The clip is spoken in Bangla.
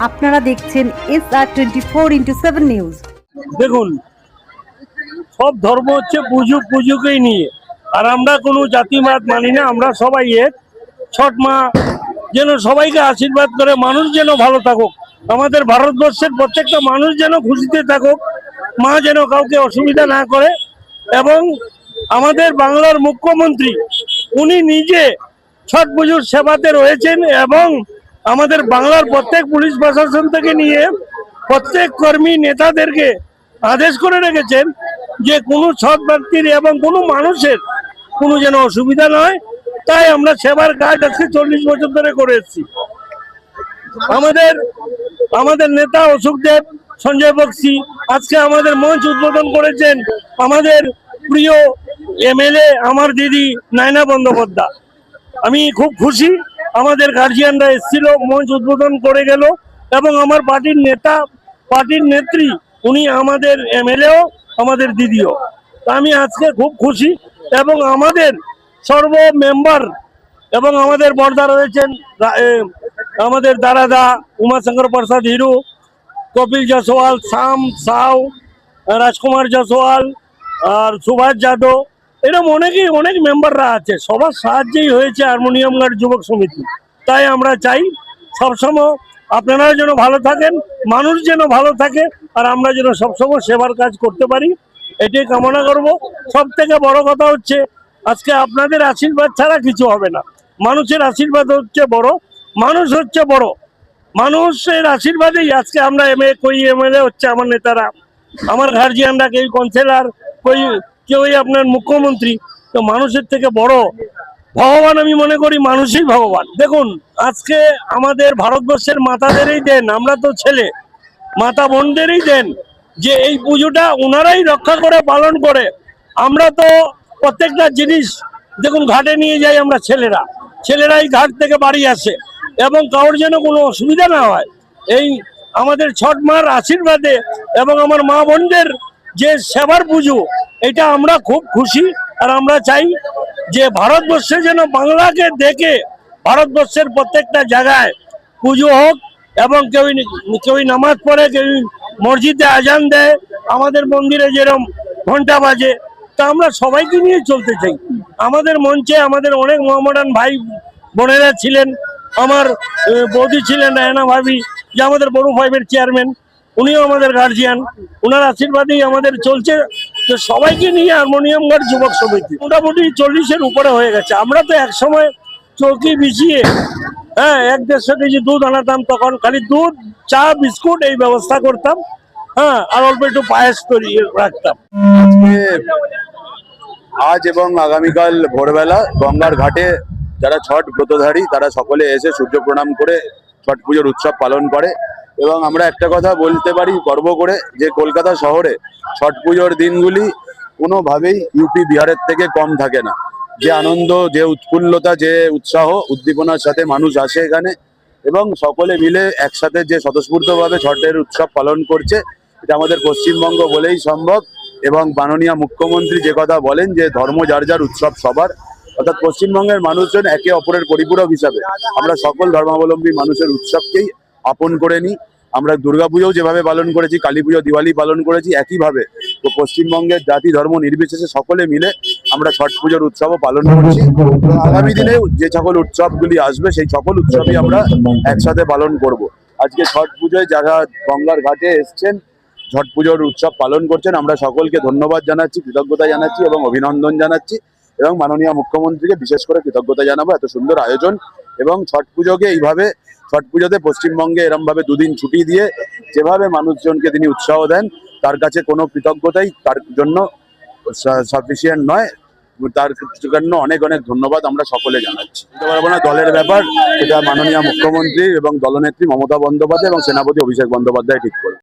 আপনারা দেখছেন SR24x7 নিউজ। দেখুন, সব ধর্ম হচ্ছে পুজোকেই নিয়ে, আর আমরা কোনো জাতিবাদ মানি না। আমরা সবাই এক। ছট মা যেন সবাইকে আশীর্বাদ করে, মানুষ যেন ভালো থাকুক, আমাদের ভারতবর্ষের প্রত্যেকটা মানুষ যেন খুশিতে থাকুক, মা যেন কাউকে অসুবিধা না করে। এবং আমাদের বাংলার মুখ্যমন্ত্রী উনি নিজে ছট পুজোর সেবাতে রয়েছেন, এবং আমাদের বাংলার প্রত্যেক পুলিশ প্রশাসন থেকে নিয়ে প্রত্যেক কর্মী নেতাদেরকে আদেশ করে রেখেছেন যে কোনো সৎ ব্যক্তির এবং কোনো মানুষের কোনো যেন অসুবিধা নয়। তাই আমরা সেবার কাজ আজকে 40 বছর ধরে করে এসেছি। আমাদের নেতা অশোক দেব, সঞ্জয় বক্সি আজকে আমাদের মঞ্চ উদ্বোধন করেছেন। আমাদের প্রিয় এমএলএ আমার দিদি নায়না বন্দ্যোপাধ্যায়, আমি খুব খুশি। আমাদের গার্জিয়ানরা এসেছিল, মঞ্চ উদ্বোধন করে গেল, এবং আমার পার্টির নেত্রী উনি আমাদের এমএলএও, আমাদের দিদিও। আমি আজকে খুব খুশি। এবং আমাদের সর্ব মেম্বার এবং আমাদের বর্দা রয়েছেন, আমাদের দারাদা উমাশঙ্কর প্রসাদ হিরু, কপিল জয়সওয়াল, শ্যাম সাউ, রাজকুমার জয়সওয়াল, আর সুভাষ যাদব, এরকম অনেক মেম্বাররা আছে। সবার সাহায্যেই হয়েছে হারমোনিয়াম গার্ড যুবক সমিতি। তাই আমরা চাই সবসময় আপনারা যেন ভালো থাকেন, মানুষ যেন ভালো থাকে, আর আমরা যেন সবসময় সেবার কাজ করতে পারি, এটাই কামনা করব। সব থেকে বড় কথা হচ্ছে আজকে আপনাদের আশীর্বাদ ছাড়া কিছু হবে না। মানুষের আশীর্বাদ হচ্ছে বড়, মানুষ হচ্ছে বড়। মানুষের আশীর্বাদেই আজকে আমরা এমএলএ হচ্ছে আমার নেতারা, আমার গার্জিয়ানরা, কেউ কাউন্সিলর, কেউই আপনার মুখ্যমন্ত্রী। তো মানুষের থেকে বড় ভগবান আমি মনে করি মানুষই ভগবান। দেখুন, আজকে আমাদের ভারতবর্ষের মাতাদেরই দেন, আমরা তো ছেলে, মাতা বোনদেরই দেন যে এই পুজোটা ওনারাই রক্ষা করে পালন করে। আমরা তো প্রত্যেকটা জিনিস দেখুন ঘাটে নিয়ে যাই, আমরা ছেলেরাই ঘাট থেকে বাড়ি আসে, এবং কারোর যেন কোনো অসুবিধা না হয় এই আমাদের ছট মার আশীর্বাদে এবং আমার মা বোনদের যে সেবার পুজো, এটা আমরা খুব খুশি। আর আমরা চাই যে ভারতবর্ষে যেন বাংলাকে দেখে ভারতবর্ষের প্রত্যেকটা জায়গায় পুজো হোক, এবং কেউ নামাজ পড়ে, কেউ মসজিদে আজান দেয়, আমাদের মন্দিরে যেরকম ঘন্টা বাজে। তা আমরা সবাইকে নিয়ে চলতে চাই। আমাদের মঞ্চে আমাদের অনেক মোহামেডান ভাই বোনেরা ছিলেন, আমার বৌদি ছিলেন রায়না ভাবি, যে আমাদের বড় ফাইভের চেয়ারম্যান, উনিও আমাদের গার্জিয়ান, ওনার আশীর্বাদেই আমাদের চলছে। তো সবাইকে নিয়ে হারমোনিয়াম গার্ড যুবক সমিতি মোটামুটি 40-এর উপরে হয়ে গেছে। আমরা তো এক সময় চৌকি বিছিয়ে 1-150 কেজি দুধ আনাতাম, তখন খালি দুধ, চা, বিস্কুট এই ব্যবস্থা করতাম, আর অল্প একটু পায়েস তৈরি রাখতাম। আজ এবং আগামীকাল ভোরবেলা গঙ্গার ঘাটে যারা ছট ব্রতধারী তারা সকলে এসে সূর্য প্রণাম করে ছট পুজোর উৎসব পালন করে। এবং আমরা একটা কথা বলতে পারি গর্ব করে যে কলকাতা শহরে ছট পুজোর দিনগুলি কোনোভাবেই ইউপি বিহারের থেকে কম থাকে না। যে আনন্দ, যে উৎফুল্লতা, যে উৎসাহ উদ্দীপনার সাথে মানুষ আসে এখানে, এবং সকলে মিলে একসাথে যে স্বতঃস্ফূর্তভাবে ছটের উৎসব পালন করছে, এটা আমাদের পশ্চিমবঙ্গ বলেই সম্ভব। এবং মাননীয় মুখ্যমন্ত্রী যে কথা বলেন যে ধর্ম যার যার, উৎসব সবার, অর্থাৎ পশ্চিমবঙ্গের মানুষজন একে অপরের পরিপূরক হিসাবে আমরা সকল ধর্মাবলম্বী মানুষের উৎসবকেই আপন করে নিই। আমরা দুর্গাপুজোও যেভাবে পালন করেছি, কালী পুজো, দিওয়ালি পালন করেছি, একইভাবে তো পশ্চিমবঙ্গের জাতি ধর্ম নির্বিশেষে সকলে মিলে আমরা ছট পুজোর উৎসবও পালন করছি। আগামী দিনে যে সকল উৎসবগুলি আসবে সেই সকল উৎসবই আমরা একসাথে পালন করব। আজকে ছট পুজোয় যারা গঙ্গার ঘাটে এসছেন, ছট পুজোর উৎসব পালন করছেন, আমরা সকলকে ধন্যবাদ জানাচ্ছি, কৃতজ্ঞতা জানাচ্ছি এবং অভিনন্দন জানাচ্ছি। এবং মাননীয় মুখ্যমন্ত্রীকে বিশেষ করে কৃতজ্ঞতা জানাবো এত সুন্দর আয়োজন। এবং ছট পুজোকে এইভাবে, ছট পুজোতে পশ্চিমবঙ্গে এরমভাবে দুদিন ছুটি দিয়ে যেভাবে মানুষজনকে তিনি উৎসাহ দেন, তার কাছে কোনো কৃতজ্ঞতাই তার জন্য সাফিসিয়েন্ট নয়। তার জন্য অনেক ধন্যবাদ আমরা সকলে জানাচ্ছি। বলতে পারবো না দলের ব্যাপার, এটা মাননীয় মুখ্যমন্ত্রী এবং দলনেত্রী মমতা বন্দ্যোপাধ্যায় এবং সেনাপতি অভিষেক বন্দ্যোপাধ্যায় ঠিক করে।